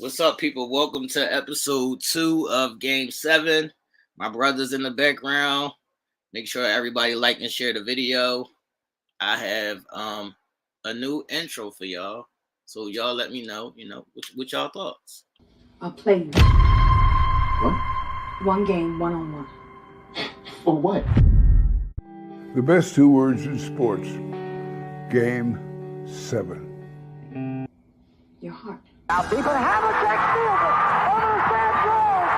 What's up, people? Welcome to episode 2 of Game 7. My brother's in the background. Make sure everybody like and share the video. I have a new intro for y'all. So y'all let me know, what y'all thoughts. I'll play you. What? One game, one-on-one. For what? The best two words in sports. Game 7. Your heart. Now people Havlicek steals it. Overstand throws.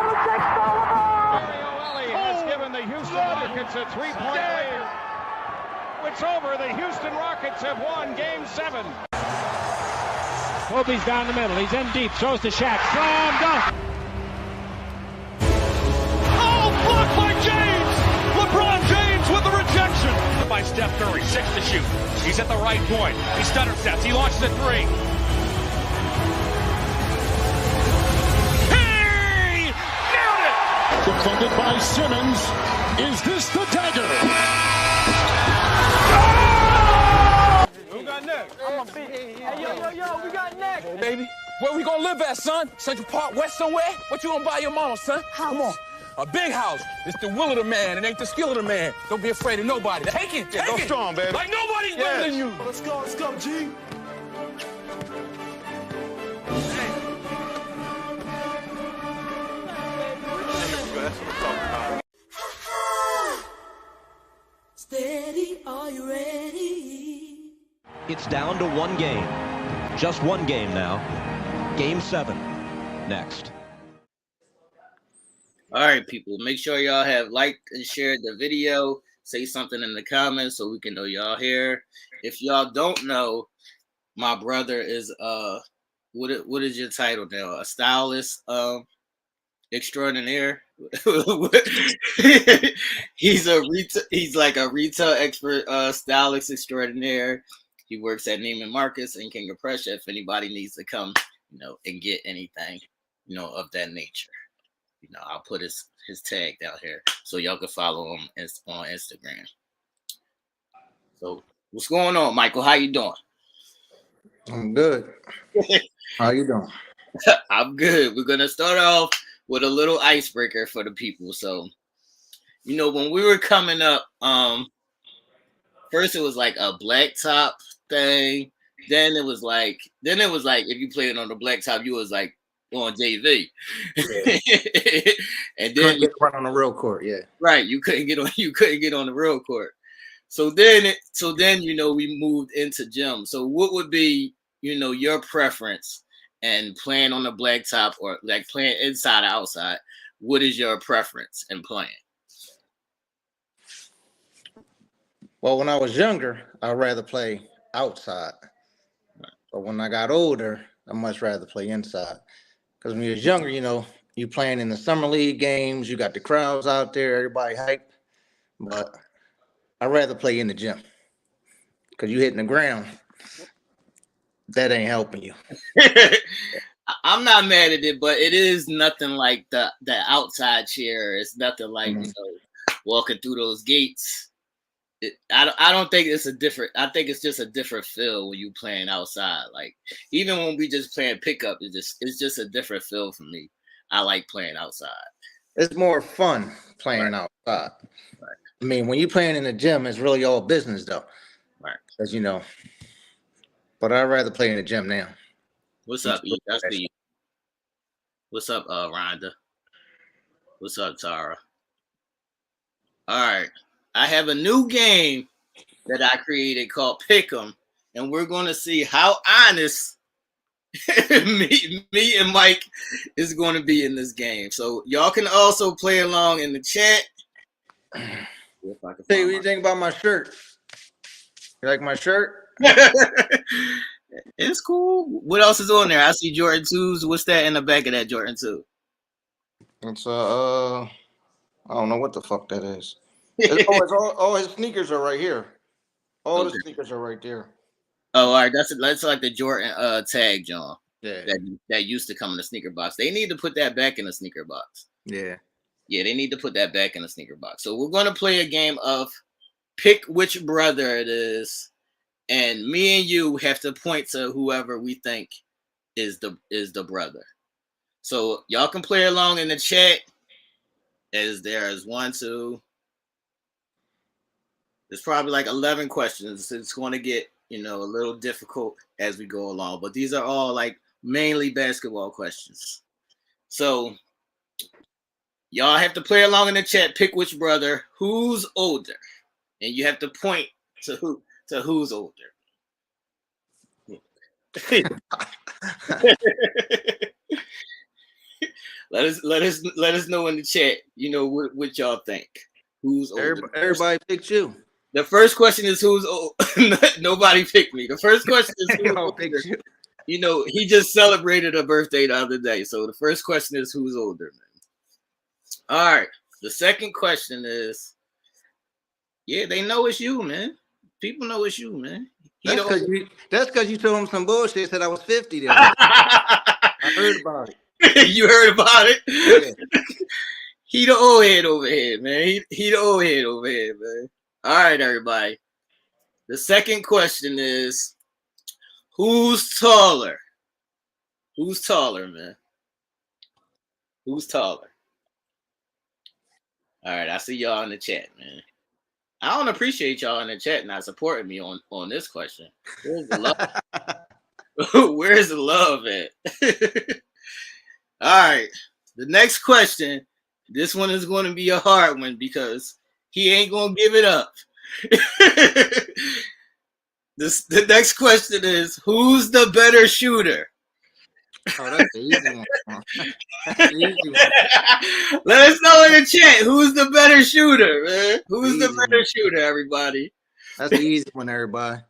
Havlicek stole the ball. Mario has given the Houston Rockets a 3-point lead. It's over. The Houston Rockets have won Game 7. Kobe's down the middle. He's in deep. Throws to Shaq. Slam dunk. Oh, blocked by James. LeBron James with the rejection. By Steph Curry, 6 to shoot. He's at the right point. He stutter steps. He launches a 3. He nailed it! Defended by Simmons. Is this the dagger? Who got next? I'm a beat. Hey, yo, we got next. Baby, where we gonna live at, son? Central Park West somewhere? What you gonna buy your mama, son? Come on. A big house. It's the will of the man. It ain't the skill of the man. Don't be afraid of nobody. Take it. Take Go it. strong, baby. Like nobody's better than you. Let's go, G. Steady, are you ready? It's down to one game. Just one game now. Game 7. Next. All right, people. Make sure y'all have liked and shared the video. Say something in the comments so we can know y'all here. If y'all don't know, my brother is what is your title now? A stylist extraordinaire. He's like a retail expert, stylist extraordinaire. He works at Neiman Marcus and King of Prussia. If anybody needs to come, and get anything, of that nature. I'll put his tag down here so y'all can follow him on Instagram. So what's going on, Michael? How you doing? I'm good. How you doing? I'm good. We're gonna start off with a little icebreaker for the people. So, when we were coming up, first it was like a blacktop thing. Then it was like if you played on the blacktop, you was like on JV. Yeah. And then you run on the real court, yeah. Right, you couldn't get on the real court. So then we moved into gym. So what would be, your preference and playing on the blacktop or like playing inside or outside? What is your preference in playing? Well, when I was younger, I'd rather play outside. But when I got older, I much rather play inside. Because when you was younger, you playing in the summer league games, you got the crowds out there, everybody hyped. But I'd rather play in the gym. Because you hitting the ground, that ain't helping you. I'm not mad at it, but it is nothing like the outside cheer. It's nothing like walking through those gates. I don't think it's I think it's just a different feel when you playing outside. Like even when we just playing pickup, it's just a different feel for me. I like playing outside. It's more fun playing outside. Right. I mean, when you're playing in the gym, it's really all business though. Right. As you know. But I'd rather play in the gym now. What's up, E? I see you. What's up, Rhonda? What's up, Tara? All right. I have a new game that I created called Pick'em, and we're going to see how honest me and Mike is going to be in this game. So y'all can also play along in the chat. Hey, what do you think about my shirt? You like my shirt? It's cool. What else is on there? I see Jordan 2s. What's that in the back of that Jordan 2? It's I don't know what the fuck that is. All his sneakers are right here. All the sneakers are right there. Oh, all right. That's like the Jordan tag, John. Yeah. That used to come in the sneaker box. They need to put that back in the sneaker box. Yeah. Yeah, they need to put that back in the sneaker box. So we're gonna play a game of pick which brother it is, and me and you have to point to whoever we think is the brother. So y'all can play along in the chat. As there is 1, 2. There's probably like 11 questions. It's going to get, a little difficult as we go along. But these are all like mainly basketball questions. So y'all have to play along in the chat. Pick which brother, who's older, and you have to point to who's older. Let us know in the chat. What y'all think. Who's older? Everybody picked you. The first question is who's old. Nobody picked me. The first question is who's older. You. He just celebrated a birthday the other day. So the first question is who's older, man. All right. The second question is, yeah, they know it's you, man. People know it's you, man. That's because you told him some bullshit. Said I was 50 the other day. I heard about it. You heard about it? Yeah. He the old head over here, man. He the old head over here, man. All right, everybody. The second question is, who's taller? Who's taller, man? Who's taller? All right, I see y'all in the chat, man. I don't appreciate y'all in the chat not supporting me on this question. Where's the love? Where's the love at? All right. The next question, this one is going to be a hard one because he ain't going to give it up. The next question is, who's the better shooter? Oh, that's the easy one. That's the easy one. Let us know in the chat who's the better shooter, man. Who's the better shooter, everybody? That's the easy one, everybody.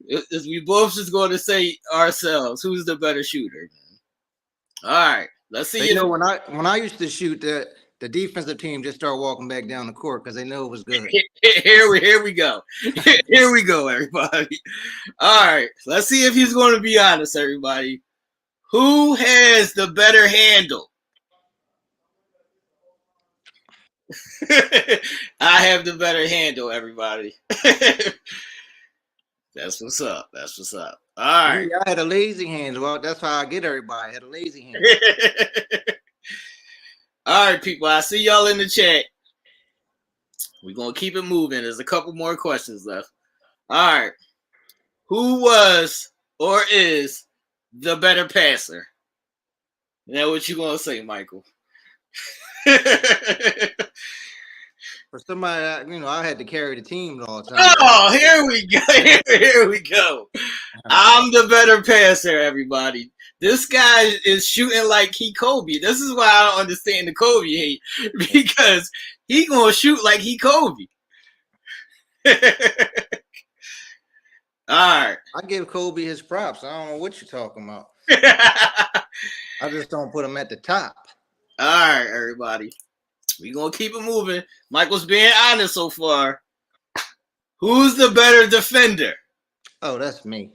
We both just going to say ourselves, who's the better shooter, man. All right, let's see. When I used to shoot, the defensive team just started walking back down the court because they knew it was good. Here we go. Here we go, everybody. All right, let's see if he's going to be honest, everybody. Who has the better handle? I have the better handle, everybody. That's what's up. That's what's up. All right. I had a lazy handle. Well, that's how I get everybody. I had a lazy handle. All right, people. I see y'all in the chat. We're going to keep it moving. There's a couple more questions left. All right. Who was or is the better passer? Now, what you going to say, Michael? For somebody, I had to carry the team all the time. Oh, here we go. Here we go. I'm the better passer, everybody. This guy is shooting like he Kobe. This is why I don't understand the Kobe hate, because he gonna shoot like he Kobe. All right. I give Kobe his props. I don't know what you're talking about. I just don't put him at the top. All right, everybody. We're going to keep it moving. Michael's being honest so far. Who's the better defender? Oh, that's me.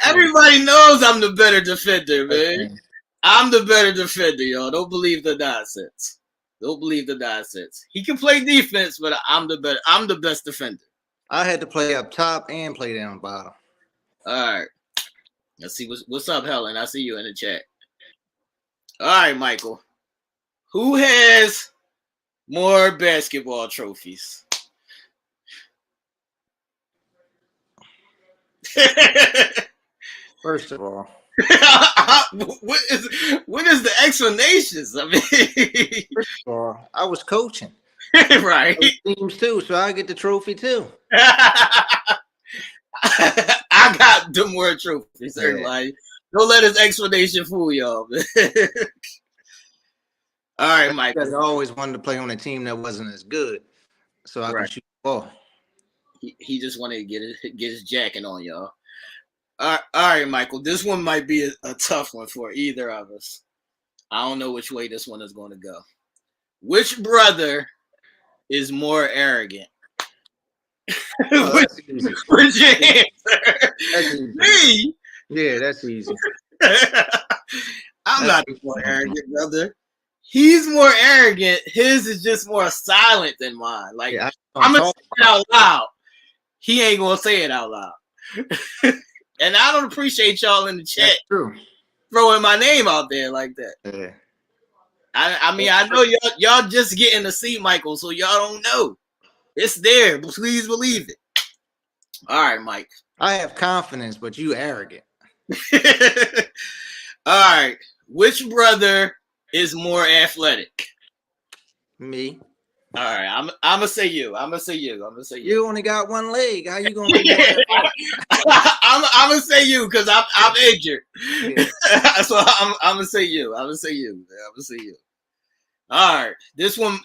Everybody knows I'm the better defender, man. I'm the better defender, y'all. Don't believe the nonsense. Don't believe the nonsense. He can play defense, but I'm the best defender. I had to play up top and play down bottom. All right. Let's see what's up, Helen. I see you in the chat. All right, Michael. Who has more basketball trophies? First of all, what is the explanations? I mean, first of all, I was coaching. Right. Teams too, so I get the trophy too. I got the more trophies, everybody. Don't let his explanation fool y'all. All right, Mike. I always wanted to play on a team that wasn't as good, so I could shoot the ball. He just wanted to get his jacking on y'all. All right, Michael. This one might be a tough one for either of us. I don't know which way this one is going to go. Which brother is more arrogant? Oh, that's easy. What's your answer? That's easy. Me? Yeah, that's easy. I'm not more arrogant, brother. He's more arrogant. His is just more silent than mine. Like, I'm going to say it out loud. He ain't going to say it out loud. And I don't appreciate y'all in the chat That's true. throwing my name out there like that. Yeah. I mean, I know y'all just getting to see Michael, so y'all don't know. It's there. Please believe it. All right, Mike. I have confidence, but you arrogant. All right. Which brother is more athletic? Me. All right. I'm gonna say you. You only got one leg. How you gonna be more athletic? I'm gonna say you because I'm injured. Yeah. So I'm gonna say you. I'm gonna say you. All right. This one's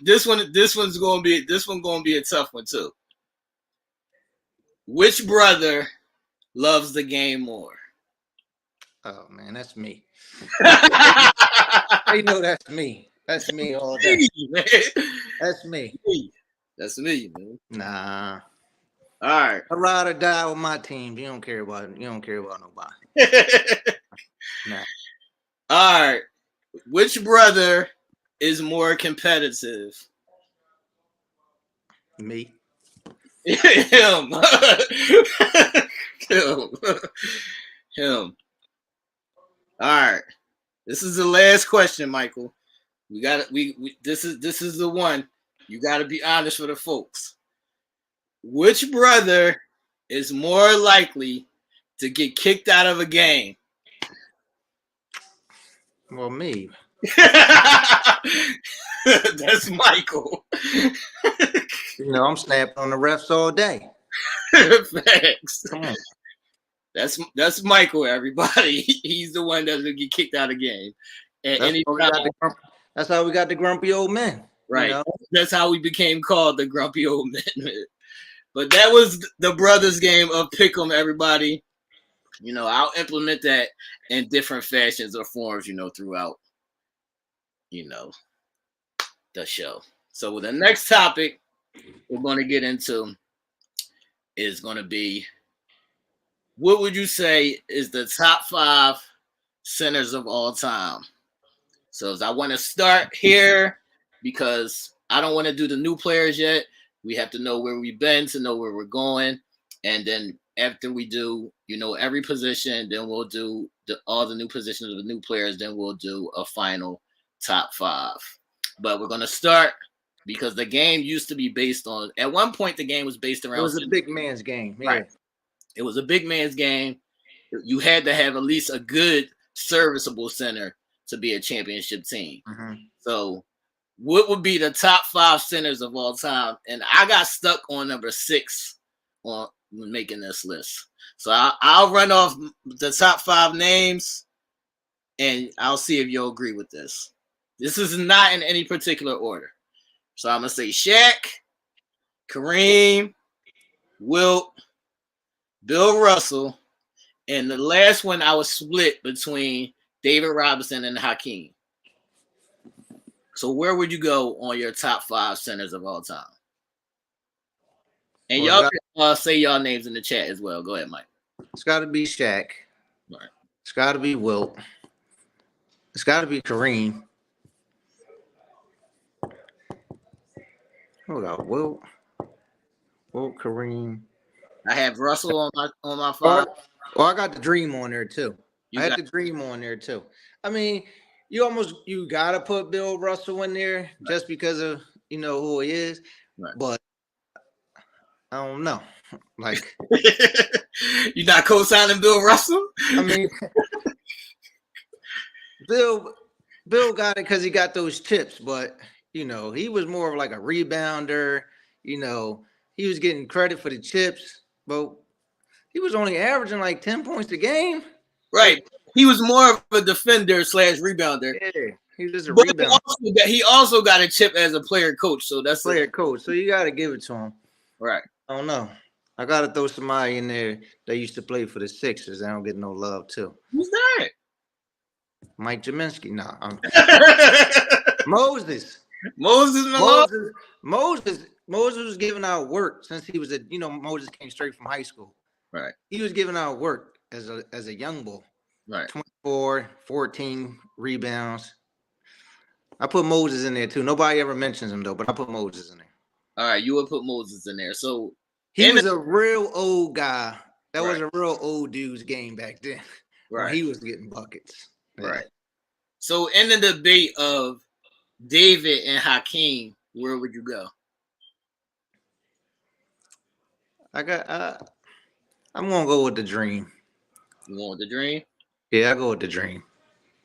gonna be a tough one too. Which brother loves the game more? Oh man, that's me. They know that's me. That's me all day. That's me. That's me, man. Nah. All right. I'd rather die with my team. You don't care about nobody. Nah. All right. Which brother is more competitive? Me. Him. Him. All right. This is the last question, Michael. We got it. This is the one. You got to be honest with the folks. Which brother is more likely to get kicked out of a game? Well, me. That's Michael. You know, I'm snapping on the refs all day. Facts. Come on. That's Michael, everybody. He's the one that's gonna get kicked out of the game. And that's how we got the grumpy old men. Right. You know? That's how we became called the grumpy old men. But that was the brothers game of Pick'em, everybody. You know, I'll implement that in different fashions or forms, throughout, the show. So the next topic we're going to get into is going to be, what would you say is the top 5 centers of all time? So I want to start here because I don't want to do the new players yet. We have to know where we've been to know where we're going. And then after we do, every position, then we'll do all the new positions of the new players. Then we'll do a final top 5. But we're going to start because the game used to be based on, at one point, the game was based around. It was a big man's game. Yeah. Right. It was a big man's game. You had to have at least a good, serviceable center to be a championship team. Mm-hmm. So what would be the top 5 centers of all time? And I got stuck on number 6 on making this list. So I'll run off the top 5 names and I'll see if you'll agree with this. This is not in any particular order. So I'm going to say Shaq, Kareem, Wilt, Bill Russell, and the last one I was split between David Robinson and Hakeem. So where would you go on your top 5 centers of all time? And y'all can say y'all names in the chat as well. Go ahead, Mike. It's got to be Shaq. All right. It's got to be Wilt. It's got to be Kareem. Who got Wilt? Wilt, Kareem. I have Russell on my 5. Well, I got the Dream on there too. I had the Dream on there too. I mean, you gotta put Bill Russell in there just because of who he is. Right. But I don't know. Like you not co-signing Bill Russell? I mean, Bill got it because he got those chips, but he was more of like a rebounder. He was getting credit for the chips, but he was only averaging like 10 points a game. Right. He was more of a defender / rebounder. Yeah, he was just a rebounder. He also got a chip as a player coach. So that's player coach. So you got to give it to him. Right. I don't know. I got to throw somebody in there that used to play for the Sixers. I don't get no love too. Who's that? Mike Jaminski. Nah. Moses. Moses was giving out work since he was Moses came straight from high school. Right. He was giving out work as a young bull. Right. 24, 14 rebounds. I put Moses in there too. Nobody ever mentions him though, but I put Moses in there. All right, you would put Moses in there. So he was a real old guy That was a real old dude's game back then. When Right. he was getting buckets. Yeah. Right. So in the debate of David and Hakeem, where would you go? I'm gonna go with the Dream. You want the Dream? Yeah, I go with the Dream.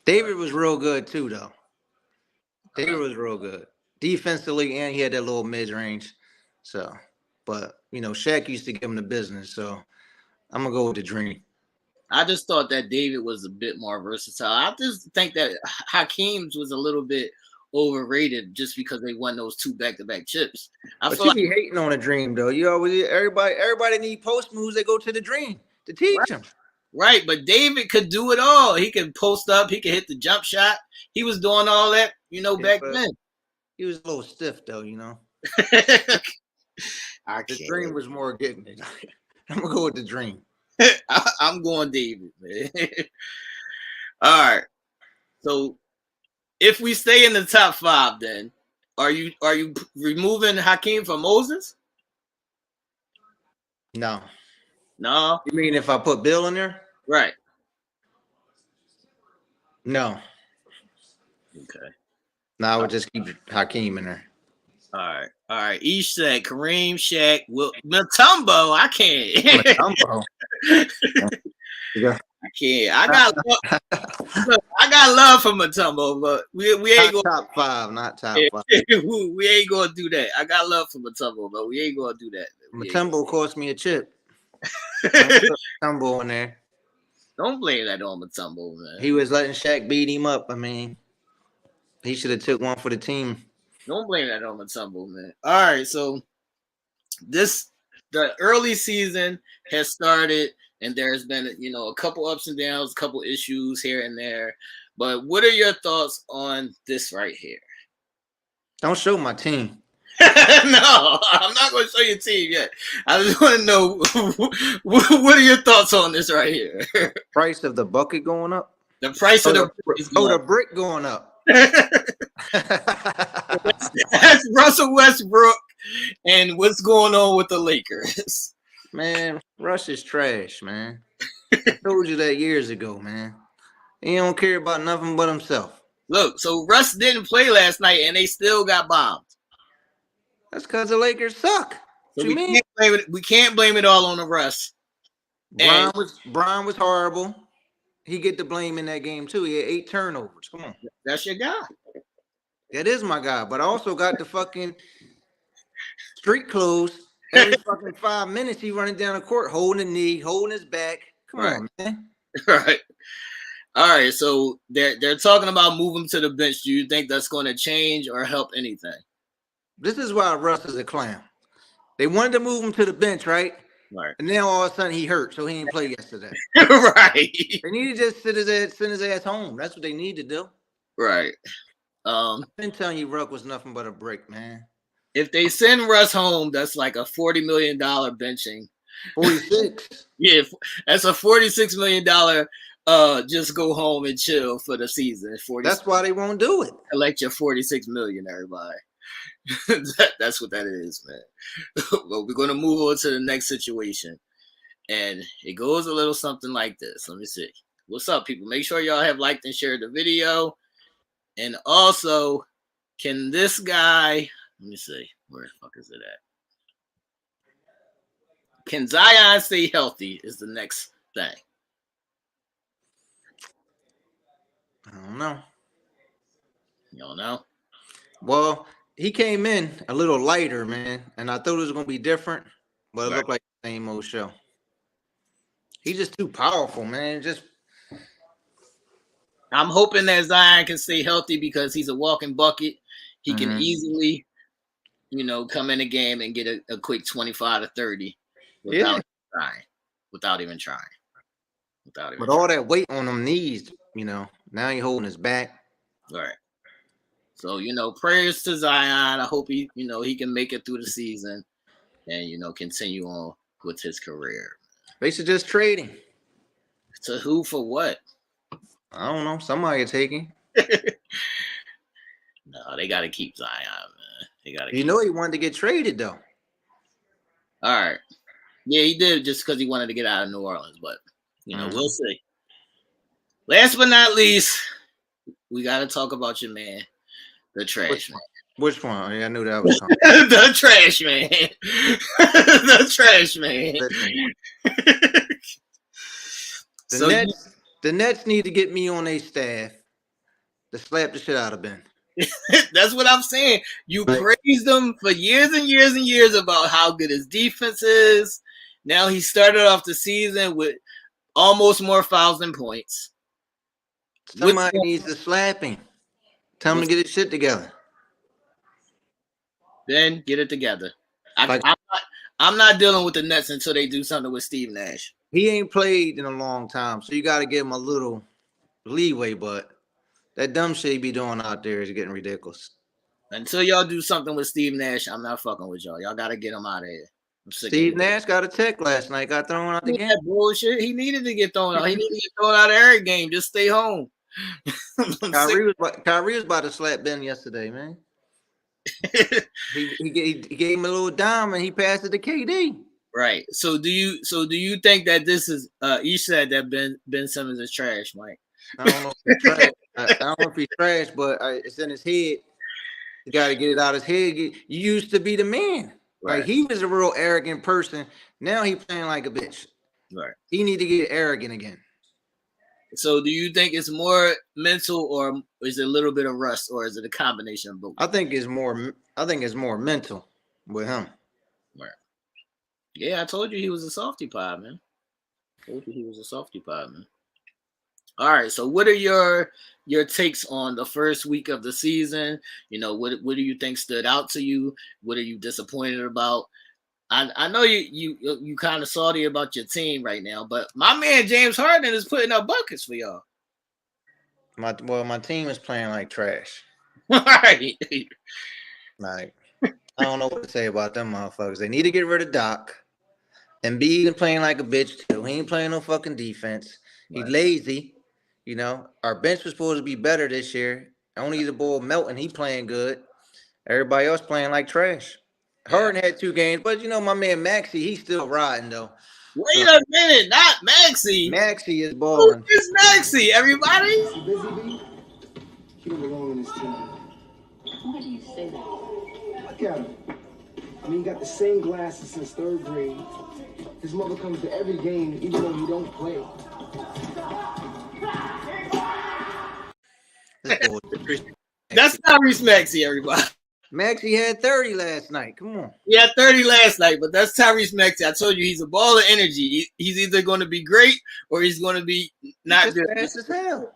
David was real good too, though. David was real good defensively, and he had that little mid range. So, but Shaq used to give him the business. So, I'm gonna go with the Dream. I just thought that David was a bit more versatile. I just think that Hakeem's was a little bit overrated just because they won those 2 back-to-back chips. But you be hating on the Dream, though. You always everybody need post moves. They go to the Dream to teach them. Right, but David could do it all. He could post up. He could hit the jump shot. He was doing all that, back then. He was a little stiff, though. The Dream was more getting it. I'm gonna go with the Dream. I'm going David, man. All right. So if we stay in the top 5, then are you removing Hakeem from Moses? No. No. You mean if I put Bill in there? Right. No. Okay. No, I would just keep Hakeem in there. All right. Each said Kareem, Shaq, Mutombo. I can't. Mutombo. Yeah. I can't. I got love for Mutombo, but we ain't going top 5, not top 5. We ain't gonna do that. I got love for Mutombo, but we ain't gonna do that. Mutombo cost me a chip. Mutombo in there. Don't blame that on Mutombo, man. He was letting Shaq beat him up. I mean, he should have took one for the team. Don't blame that on Mutombo, man. All right, so the early season has started, and there's been a couple ups and downs, a couple issues here and there. But what are your thoughts on this right here? Don't show my team. No, I'm not going to show your team yet. I just want to know what are your thoughts on this right here? Price of the bucket going up. The price of the brick going up. That's Russell Westbrook and what's going on with the Lakers. Man, Russ is trash, man. I told you that years ago, man. He don't care about nothing but himself. Look, so Russ didn't play last night and they still got bombed. That's because the Lakers suck. So we can't blame it all on the Russ. Brian was horrible. He get the blame in that game too. He had 8 turnovers. Come on. That's your guy. That is my guy. But I also got the fucking street clothes. Every fucking 5 minutes he running down the court, holding a knee, holding his back. Come on, man. Right. All right. So they're talking about moving to the bench. Do you think that's going to change or help anything? This is why Russ is a clown. They wanted to move him to the bench, right? Right. And now all of a sudden he hurt, so he didn't play yesterday. Right. They need to just send his ass home. That's what they need to do. Right. I've been telling you Ruck was nothing but a brick, man. If they send Russ home, that's like a $40 million benching. 46. Yeah, that's a $46 million just go home and chill for the season. That's why they won't do it. Collect your $46 million, everybody. That's what that is, man. Well, we're going to move on to the next situation. And it goes a little something like this. Let me see. What's up, people? Make sure y'all have liked and shared the video. And also, can this guy, let me see, where the fuck is it at? Can Zion stay healthy is the next thing. I don't know. You don't know? Well, he came in a little lighter, man, and I thought it was going to be different, but it looked like the same old show. He's just too powerful, man. I'm hoping that Zion can stay healthy because he's a walking bucket. He can easily, come in a game and get a quick 25 to 30 without even trying. But all that weight on them knees, now he's holding his back. All right. So, prayers to Zion. I hope he can make it through the season and, continue on with his career. They should just trade him. To who for what? I don't know. Somebody take him. No, they got to keep Zion, man. They got to. He wanted to get traded though. All right. Yeah, he did just because he wanted to get out of New Orleans, but Mm-hmm. we'll see. Last but not least, we got to talk about your man, the trash man. Which one? Yeah, I knew that was coming. The trash man. The trash man. The Nets need to get me on their staff to slap the shit out of Ben. That's what I'm saying. You praised him for years and years and years about how good his defense is. Now he started off the season with almost more fouls than points. Somebody needs to slap him. Tell him to get his shit together. Then get it together. I'm not dealing with the Nets until they do something with Steve Nash. He ain't played in a long time, so you got to give him a little leeway. But that dumb shit he be doing out there is getting ridiculous. Until y'all do something with Steve Nash, I'm not fucking with y'all. Y'all got to get him out of here. Steve Nash got a tech last night. Got thrown out the game. That bullshit. He needed to get thrown out. He needed to get thrown out of every game. Just stay home. Kyrie was about to slap Ben yesterday, man. he gave him a little dime and he passed it to KD. Right. So do you think that this is you said that Ben Simmons is trash, Mike? I don't know if he's trash. I don't know if he's trash, but it's in his head. You got to get it out of his head. You used to be the man. Right. Like he was a real arrogant person. Now he playing like a bitch. Right. He need to get arrogant again. So do you think it's more mental or is it a little bit of rust or is it a combination of both? I think it's more mental with him. Right. Yeah, I told you he was a softy pie, man. All right, so what are your takes on the first week of the season? What do you think stood out to you? What are you disappointed about? I know you kind of salty about your team right now, but my man James Harden is putting up buckets for y'all. My team is playing like trash. Right. Like I don't know what to say about them motherfuckers. They need to get rid of Doc. Embiid playing like a bitch too. He ain't playing no fucking defense. He's lazy. Our bench was supposed to be better this year. Only the boy Melton, he playing good. Everybody else playing like trash. Harden had 2 games, but my man Maxey, he's still riding though. Wait a minute, not Maxey. Maxey is balling. Who is Maxey, everybody? You busy, B? You don't belong in this team. Why do you say that? Look at him. I mean, he got the same glasses since 3rd grade. His mother comes to every game, even though he don't play. That's Tyrese Maxey, everybody. Maxey had 30 last night. Come on. He had 30 last night, but that's Tyrese Maxey. I told you he's a ball of energy. He's either going to be great or he's going to be not good. Fast as hell.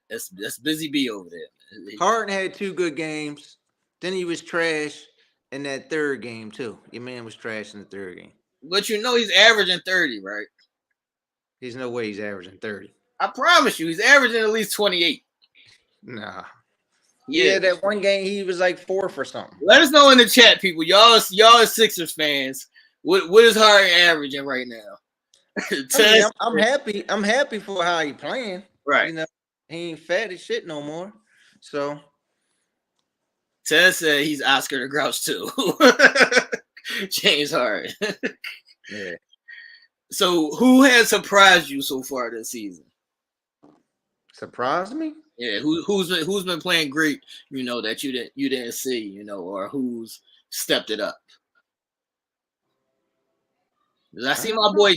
That's Busy B over there. Harden had 2 good games. Then he was trash in that 3rd game too. Your man was trash in the 3rd game. But he's averaging 30, right? There's no way he's averaging 30. I promise you, he's averaging at least 28. Nah. Yeah, that one game he was like 4 for something. Let us know in the chat, people. Y'all are Sixers fans. What is Harden averaging right now? I'm happy. I'm happy for how he playing. Right. He ain't fat as shit no more. So Ted said he's Oscar the Grouch too. James Harden. Yeah. So who has surprised you so far this season? Surprised me? Yeah, who's been playing great, that you didn't see, or who's stepped it up? I see my boy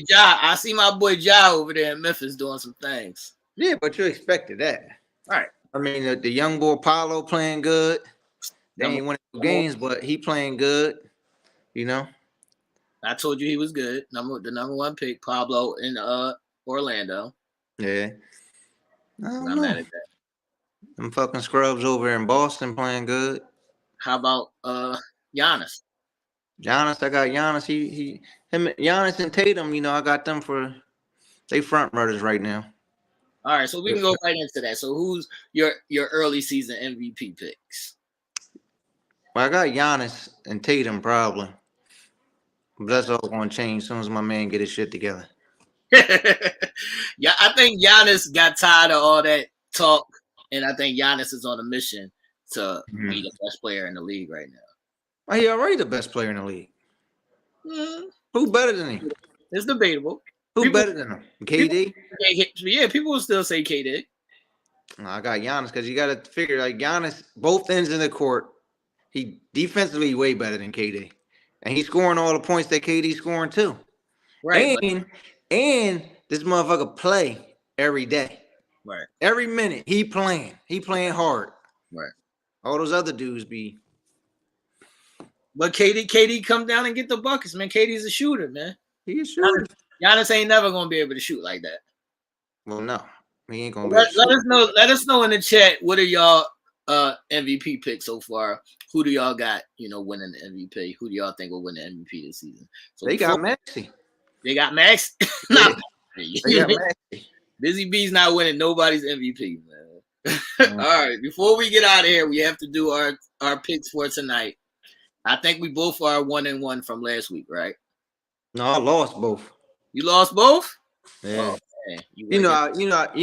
Ja over there in Memphis doing some things. Yeah, but you expected that. All right. I mean, the young boy Paulo playing good. They ain't winning games, but he playing good. I told you he was good. The number 1 pick, Pablo in Orlando. Yeah. I'm mad at that. Them fucking scrubs over in Boston playing good. How about Giannis? Giannis, I got Giannis. Giannis and Tatum, I got them for they front runners right now. All right, so we can go right into that. So who's your early season MVP picks? Well, I got Giannis and Tatum probably. But that's all going to change as soon as my man get his shit together. Yeah, I think Giannis got tired of all that talk, and I think Giannis is on a mission to be the best player in the league right now. Well, he already the best player in the league. Who better than him? It's debatable. Who better than him? KD? People will still say KD. I got Giannis because you got to figure like Giannis, both ends of the court. He defensively way better than KD, and he's scoring all the points that KD's scoring too. Right. And this motherfucker play every day. Right. Every minute he playing hard. Right. All those other dudes be. But KD come down and get the buckets, man. KD's a shooter, man. He a shooter. Giannis ain't never gonna be able to shoot like that. Well, no, he ain't gonna. Let us know. Let us know in the chat. What are y'all MVP picks so far? Who do y'all got? Winning the MVP. Who do y'all think will win the MVP this season? So they got Maxey. They got Max. They got Maxey. Busy B's not winning nobody's MVP, man. All right. Before we get out of here, we have to do our picks for tonight. I think we both are 1-1 from last week, right? No, I lost both. You lost both? Yeah. Oh, man.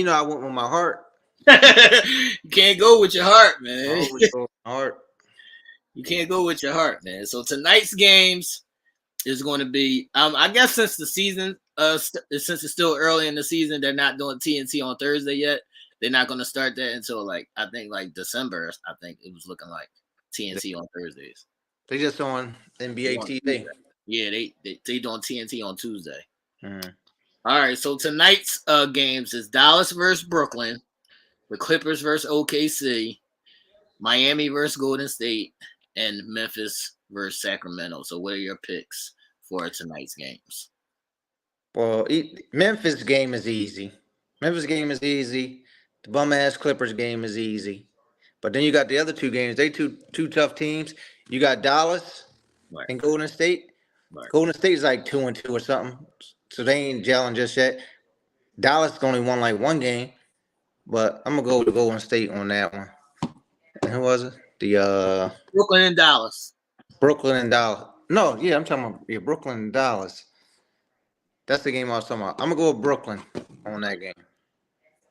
I went with my heart. You can't go with your heart, man. I always go with my heart. You can't go with your heart, man. So tonight's games is going to be, I guess since the season, since it's still early in the season, they're not doing TNT on Thursday yet. They're not going to start that until I think December. I think it was looking like TNT on Thursdays. They just on NBA TV. Yeah, they doing TNT on Tuesday. Mm-hmm. All right, so tonight's games is Dallas versus Brooklyn, the Clippers versus OKC, Miami versus Golden State, and Memphis versus Sacramento. So what are your picks for tonight's games? Well, Memphis game is easy. The bum-ass Clippers game is easy. But then you got the other two games. They two tough teams. You got Dallas and Golden State. Right. Golden State's like 2-2 or something. So they ain't gelling just yet. Dallas only won one game. But I'm going to go with Golden State on that one. And who was it? The Brooklyn and Dallas. No, yeah, I'm talking about Brooklyn and Dallas. That's the game I was talking about. I'm going to go with Brooklyn on that game.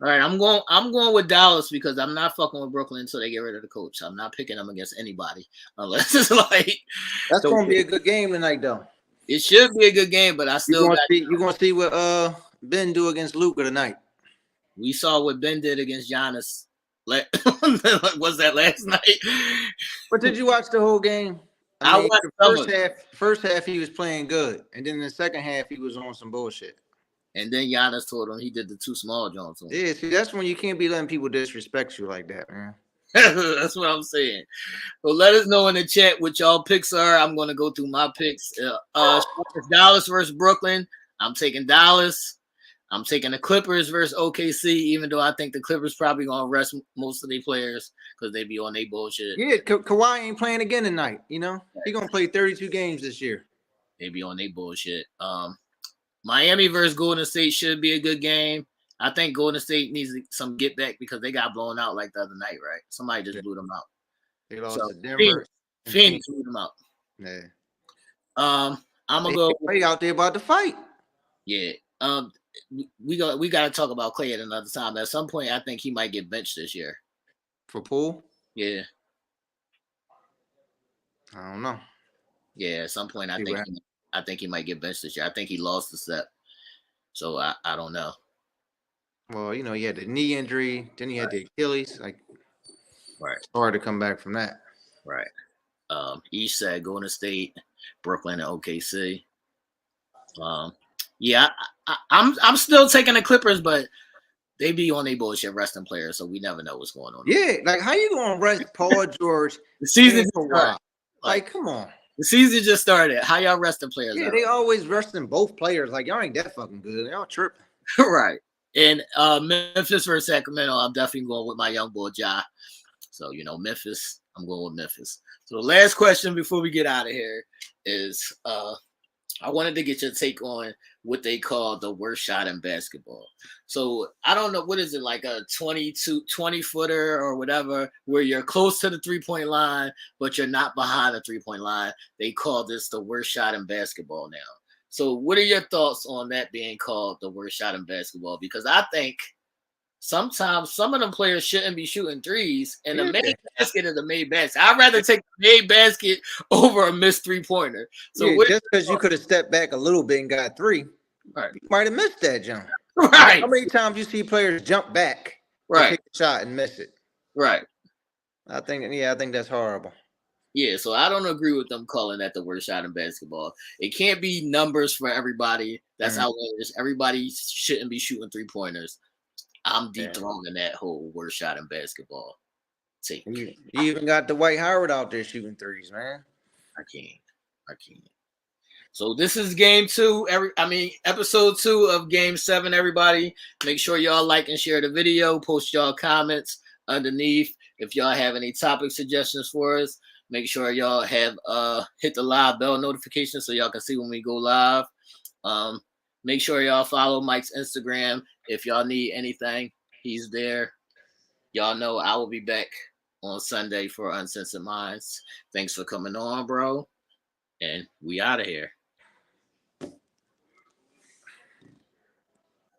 All right, I'm going with Dallas because I'm not fucking with Brooklyn until they get rid of the coach. I'm not picking them against anybody unless it's That's going to be a good game tonight, though. It should be a good game, but I still you're going to see what Ben do against Luka tonight. We saw what Ben did against Giannis. Was that last night? But did you watch the whole game? I watched the first half he was playing good, and then the second half he was on some bullshit. And then Giannis told him he did the too small Jones. Yeah, see, that's when you can't be letting people disrespect you like that, man. That's what I'm saying. So let us know in the chat what y'all picks are. I'm going to go through my picks. Dallas versus Brooklyn. I'm taking Dallas. I'm taking the Clippers versus OKC, even though I think the Clippers probably going to rest most of their players because they be on their bullshit. Yeah, Kawhi ain't playing again tonight, He going to play 32 games this year. They be on their bullshit. Miami versus Golden State should be a good game. I think Golden State needs some get back because they got blown out like the other night, right? Somebody just blew them out. They lost to Denver. Phoenix blew them out. Yeah. I'm gonna go. Clay out there about to fight. Yeah. We got to talk about Clay at another time. At some point, I think he might get benched this year. For Poole? Yeah. I don't know. Yeah. At some point, I think he might get benched this year. I think he lost the step. So I don't know. Well, he had the knee injury, then he had the Achilles. Right. It's hard to come back from that. Right. East said Golden State, Brooklyn, and OKC. Yeah, I'm still taking the Clippers, but they be on their bullshit resting players, so we never know what's going on. Yeah, how you gonna rest Paul George? The season started. Come on. The season just started. How y'all resting players? Yeah, they always resting both players. Y'all ain't that fucking good. Y'all tripping. Right. And Memphis versus Sacramento, I'm definitely going with my young boy Ja. So, Memphis, I'm going with Memphis. So the last question before we get out of here is I wanted to get your take on what they call the worst shot in basketball. So I don't know, what is it, like a 20-footer or whatever, where you're close to the three-point line, but you're not behind the three-point line. They call this the worst shot in basketball now. So what are your thoughts on that being called the worst shot in basketball? Because I think sometimes some of them players shouldn't be shooting threes, and the made basket is the made basket. I'd rather take the made basket over a missed 3-pointer. So just because you could have stepped back a little bit and got 3, right. you might have missed that jump. Right. How many times you see players jump back to take a shot and miss it? Right. I think that's horrible. Yeah, so I don't agree with them calling that the worst shot in basketball. It can't be numbers for everybody. That's outlandish. Everybody shouldn't be shooting 3-pointers. I'm dethroning that whole worst shot in basketball take. You even got Dwight Howard out there shooting threes, man. I can't. So this is game 2. Episode 2 of game 7. Everybody, make sure y'all like and share the video. Post y'all comments underneath. If y'all have any topic suggestions for us, make sure y'all have hit the live bell notification so y'all can see when we go live. Make sure y'all follow Mike's Instagram. If y'all need anything, he's there. Y'all know I will be back on Sunday for Uncensored Minds. Thanks for coming on, bro. And we out of here.